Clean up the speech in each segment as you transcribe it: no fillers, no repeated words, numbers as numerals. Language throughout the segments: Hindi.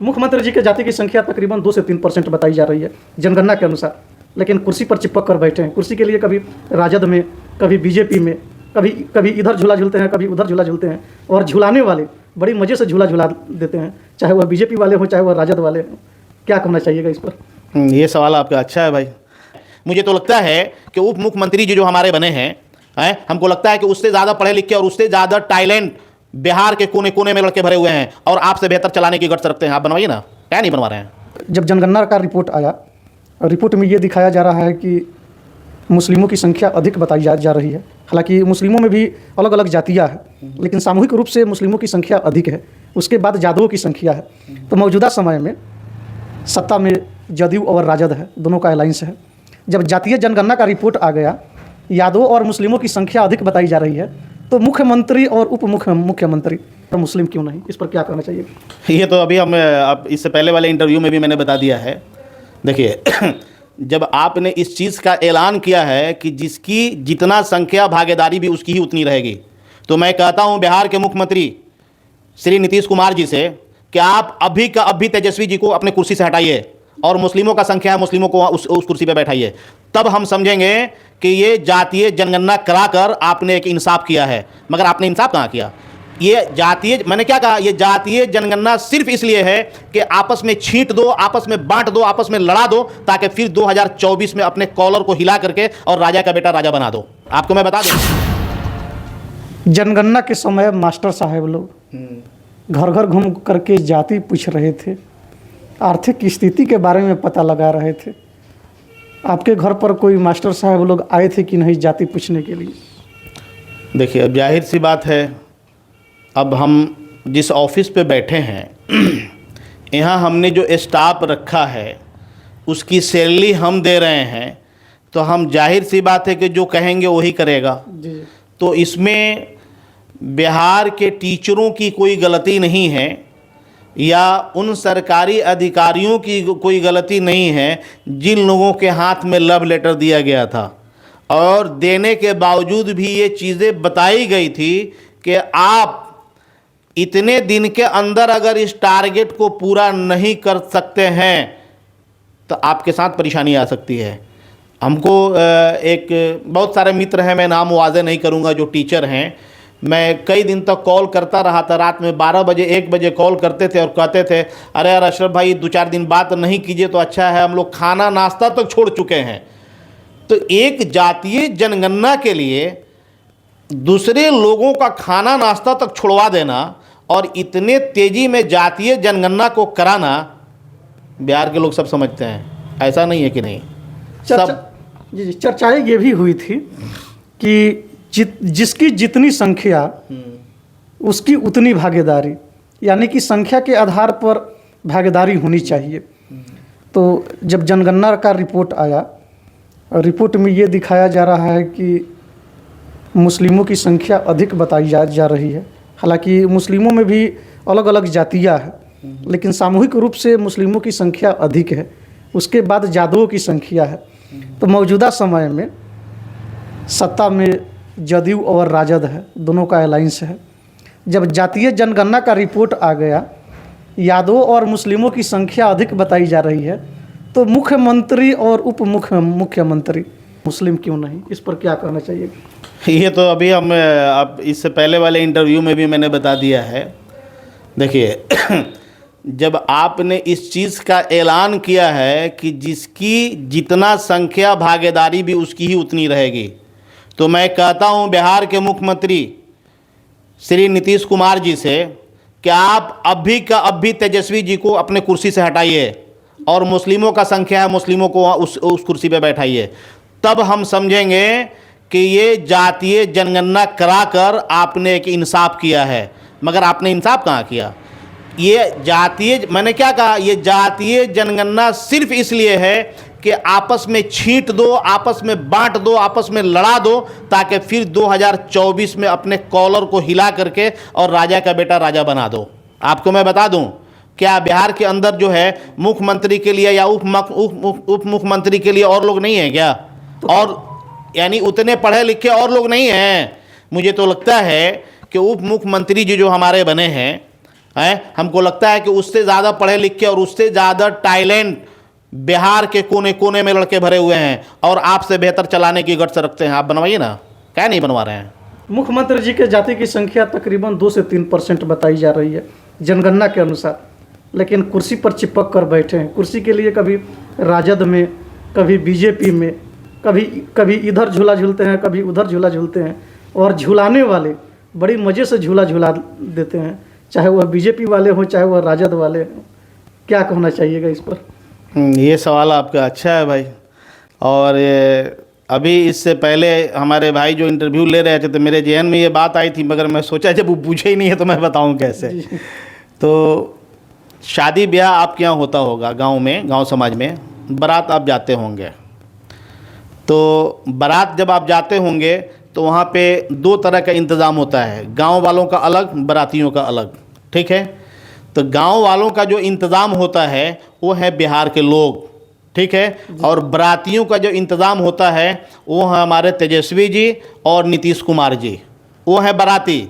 मुख्यमंत्री जी के जाति की संख्या तकरीबन 2 से 3% बताई जा रही है जनगणना के अनुसार, लेकिन कुर्सी पर चिपक कर बैठे हैं। कुर्सी के लिए कभी राजद में, कभी बीजेपी में, कभी कभी इधर झूला झूलते हैं, कभी उधर झूला झूलते हैं। और झुलाने वाले बड़ी मज़े से झूला झुला देते हैं, चाहे वह बीजेपी वाले हों, चाहे वह राजद वाले हों। क्या कहना चाहिएगा इस पर? ये सवाल आपका अच्छा है भाई। मुझे तो लगता है कि उप मुख्यमंत्री जी जो हमारे बने हैं, हमको लगता है कि उससे ज़्यादा पढ़े लिखे और उससे ज़्यादा टैलेंट बिहार के कोने कोने में लड़के भरे हुए हैं और आपसे बेहतर चलाने की गट्स रखते हैं। आप बनवाइए ना, क्या नहीं बनवा रहे हैं। जब जनगणना का रिपोर्ट आया, रिपोर्ट में ये दिखाया जा रहा है कि मुस्लिमों की संख्या अधिक बताई जा रही है। हालांकि मुस्लिमों में भी अलग अलग जातियाँ हैं, लेकिन सामूहिक रूप से मुस्लिमों की संख्या अधिक है। उसके बाद यादवों की संख्या है। तो मौजूदा समय में सत्ता में जदयू और राजद है, दोनों का अलायंस है। जब जातीय जनगणना का रिपोर्ट आ गया, यादवों और मुस्लिमों की संख्या अधिक बताई जा रही है, तो मुख्यमंत्री और उप मुख्यमंत्री तो मुस्लिम क्यों नहीं? इस पर क्या कहना चाहिए? ये तो अभी अब इससे पहले वाले इंटरव्यू में भी मैंने बता दिया है। देखिए जब आपने इस चीज़ का ऐलान किया है कि जिसकी जितना संख्या भागीदारी भी उसकी ही उतनी रहेगी, तो मैं कहता हूं बिहार के मुख्यमंत्री श्री नीतीश कुमार जी से कि आप अभी का अभी तेजस्वी जी को अपने कुर्सी से हटाइए और मुस्लिमों का संख्या है, मुस्लिमों को उस कुर्सी पर बैठाइए। तब हम समझेंगे कि ये जातीय जनगणना कराकर आपने एक इंसाफ किया है। मगर आपने इंसाफ कहाँ किया? ये जातीय, मैंने क्या कहा, ये जातीय जनगणना सिर्फ इसलिए है कि आपस में छींट दो, आपस में बांट दो, आपस में लड़ा दो, ताकि फिर 2024 में अपने कॉलर को हिला करके और राजा का बेटा राजा बना दो। आपको मैं बता दूं, जनगणना के समय मास्टर साहब लोग घर घर घूम करके जाति पूछ रहे थे, आर्थिक स्थिति के बारे में पता लगा रहे थे। आपके घर पर कोई मास्टर साहब लोग आए थे कि नहीं जाति पूछने के लिए? देखिए अब जाहिर सी बात है, अब हम जिस ऑफिस पे बैठे हैं यहाँ हमने जो स्टाफ रखा है उसकी सैलरी हम दे रहे हैं, तो हम जाहिर सी बात है कि जो कहेंगे वही करेगा जी। तो इसमें बिहार के टीचरों की कोई गलती नहीं है या उन सरकारी अधिकारियों की कोई गलती नहीं है जिन लोगों के हाथ में लव लेटर दिया गया था और देने के बावजूद भी ये चीज़ें बताई गई थी कि आप इतने दिन के अंदर अगर इस टारगेट को पूरा नहीं कर सकते हैं तो आपके साथ परेशानी आ सकती है। हमको एक बहुत सारे मित्र हैं, मैं नाम वाज़े नहीं करूंगा, जो टीचर हैं, मैं कई दिन तक कॉल करता रहा था। रात में 12 बजे 1 बजे कॉल करते थे और कहते थे अरे यार अशरफ भाई 2-4 दिन बात नहीं कीजिए तो अच्छा है, हम लोग खाना नाश्ता तक छोड़ चुके हैं। तो एक जातीय जनगणना के लिए दूसरे लोगों का खाना नाश्ता तक छुड़वा देना और इतने तेज़ी में जातीय जनगणना को कराना, बिहार के लोग सब समझते हैं, ऐसा नहीं है कि नहीं। जी, चर्चाएं ये भी हुई थी कि जिसकी जितनी संख्या उसकी उतनी भागीदारी, यानी कि संख्या के आधार पर भागीदारी होनी चाहिए। तो जब जनगणना का रिपोर्ट आया, रिपोर्ट में ये दिखाया जा रहा है कि मुस्लिमों की संख्या अधिक बताई जा रही है। हालांकि मुस्लिमों में भी अलग अलग जातियाँ हैं, लेकिन सामूहिक रूप से मुस्लिमों की संख्या अधिक है। उसके बाद यादवों की संख्या है। तो मौजूदा समय में सत्ता में जदयू और राजद है, दोनों का अलायंस है। जब जातीय जनगणना का रिपोर्ट आ गया, यादवों और मुस्लिमों की संख्या अधिक बताई जा रही है, तो मुख्यमंत्री और उप मुख्यमंत्री मुस्लिम क्यों नहीं? इस पर क्या कहना चाहिए? ये तो अभी अब इससे पहले वाले इंटरव्यू में भी मैंने बता दिया है। देखिए जब आपने इस चीज़ का ऐलान किया है कि जिसकी जितना संख्या भागीदारी भी उसकी ही उतनी रहेगी, तो मैं कहता हूं बिहार के मुख्यमंत्री श्री नीतीश कुमार जी से कि आप अभी का अभी तेजस्वी जी को अपने कुर्सी से हटाइए और मुस्लिमों का संख्या है, मुस्लिमों को उस कुर्सी पे बैठाइए। तब हम समझेंगे कि ये जातीय जनगणना कराकर आपने एक इंसाफ किया है। मगर आपने इंसाफ कहाँ किया? ये जातीय, मैंने क्या कहा, ये जातीय जनगणना सिर्फ इसलिए है कि आपस में छींट दो, आपस में बांट दो, आपस में लड़ा दो, ताकि फिर 2024 में अपने कॉलर को हिला करके और राजा का बेटा राजा बना दो। आपको मैं बता दूं, क्या बिहार के अंदर जो है मुख्यमंत्री के लिए या उप मुख्यमंत्री के लिए और लोग नहीं है क्या? और यानी उतने पढ़े लिखे और लोग नहीं हैं? मुझे तो लगता है कि उप मुख्यमंत्री जी जो हमारे बने हैं, हैं। हमको लगता है कि उससे ज़्यादा पढ़े लिखे और उससे ज़्यादा टैलेंट बिहार के कोने कोने में लड़के भरे हुए हैं और आपसे बेहतर चलाने की गट्स रखते हैं। आप बनवाइए ना, क्या नहीं बनवा रहे हैं। मुख्यमंत्री जी के जाति की संख्या तकरीबन 2 से 3% बताई जा रही है जनगणना के अनुसार, लेकिन कुर्सी पर चिपक कर बैठे हैं। कुर्सी के लिए कभी राजद में, कभी बीजेपी में, कभी इधर झूला झूलते हैं, कभी उधर झूला झूलते हैं। और झूलाने वाले बड़ी मज़े से झूला झूला देते हैं, चाहे वह बीजेपी वाले हों, चाहे वह राजद वाले हों। क्या कहना चाहिएगा इस पर? ये सवाल आपका अच्छा है भाई। और अभी इससे पहले हमारे भाई जो इंटरव्यू ले रहे थे तो मेरे जहन में ये बात आई थी, मगर मैं सोचा जब वो पूछे ही नहीं है तो मैं बताऊं कैसे। तो शादी ब्याह आपके यहाँ होता होगा गांव में, गांव समाज में बारात आप जाते होंगे। तो बारात जब आप जाते होंगे तो वहाँ पे 2 तरह का इंतज़ाम होता है, गांव वालों का अलग, बारातियों का अलग। ठीक है, तो गांव वालों का जो इंतज़ाम होता है वो है बिहार के लोग, ठीक है। और बारातियों का जो इंतज़ाम होता है वो है हमारे तेजस्वी जी और नीतीश कुमार जी, वो है बाराती।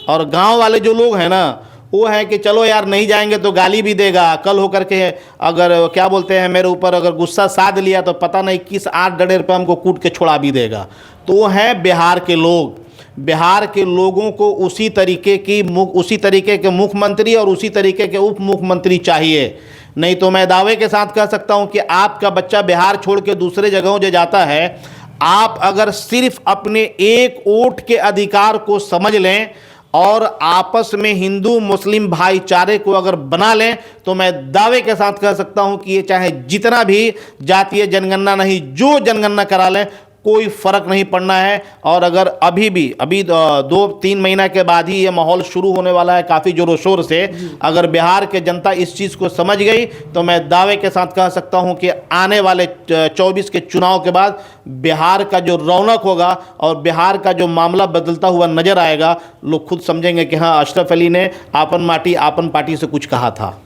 और गांव वाले जो लोग हैं ना, वो है कि चलो यार नहीं जाएंगे तो गाली भी देगा, कल होकर के अगर क्या बोलते हैं मेरे ऊपर अगर गुस्सा साध लिया तो पता नहीं किस 8 डडेर पे हमको कूट के छोड़ा भी देगा। तो वो है बिहार के लोग। बिहार के लोगों को उसी तरीके के मुख्यमंत्री और उसी तरीके के उप मुख्यमंत्री चाहिए। नहीं तो मैं दावे के साथ कह सकता हूं कि आपका बच्चा बिहार छोड़ के दूसरे जगहों जो जाता है, आप अगर सिर्फ अपने एक वोट के अधिकार को समझ लें और आपस में हिंदू मुस्लिम भाईचारे को अगर बना लें तो मैं दावे के साथ कह सकता हूं कि ये चाहे जितना भी जातीय जनगणना नहीं, जो जनगणना करा लें, कोई फ़र्क नहीं पड़ना है। और अगर अभी 2-3 महीना के बाद ही ये माहौल शुरू होने वाला है काफ़ी ज़ोरों शोर से, अगर बिहार के जनता इस चीज़ को समझ गई तो मैं दावे के साथ कह सकता हूं कि आने वाले 24 के चुनाव के बाद बिहार का जो रौनक होगा और बिहार का जो मामला बदलता हुआ नज़र आएगा, लोग खुद समझेंगे कि हाँ, अशरफ अली ने आपन माटी आपन पार्टी से कुछ कहा था।